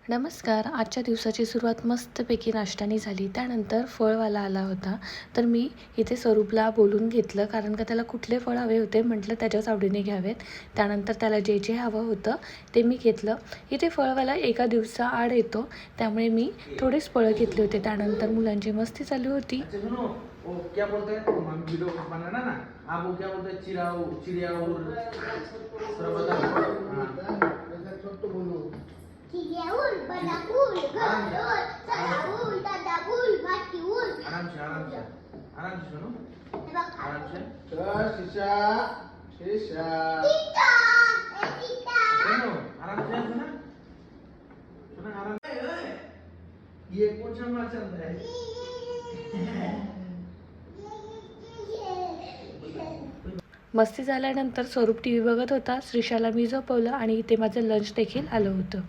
नमस्कार. आजच्या दिवसाची सुरुवात मस्तपैकी नाश्त्याने झाली. त्यानंतर फळवाला आला होता. तर मी इथे स्वरूपला बोलून घेतलं, कारण का त्याला कुठले फळ हवे होते म्हटलं त्याच्याच आवडीने घ्यावेत. त्यानंतर त्याला जे जे हवं होतं ते मी घेतलं. इथे फळवाला एका दिवसाआड येतो, त्यामुळे मी थोडेच फळं घेतले होते. त्यानंतर मुलांची मस्ती चालू होती. वो क्या बोलते हैं, हम वीडियो बनाना ना, आप वो क्या बोलते हैं, चिड़िया उड़, थोड़ा बता। छोटू बोलो, चिड़िया उड़, बड़ा उड़, सदा उड़, दादा उड़, बाटी उड़। आराम से सुनो, आराम से। शीशा सुनो, आराम से सुना आराम। ये कौन सा मार चल रहा है? मस्ती झाल्यानंतर स्वरूप टी व्ही बघत होता. श्रीशाला मी झोपवलं आणि इथे माझं लंच देखील आलं होतं.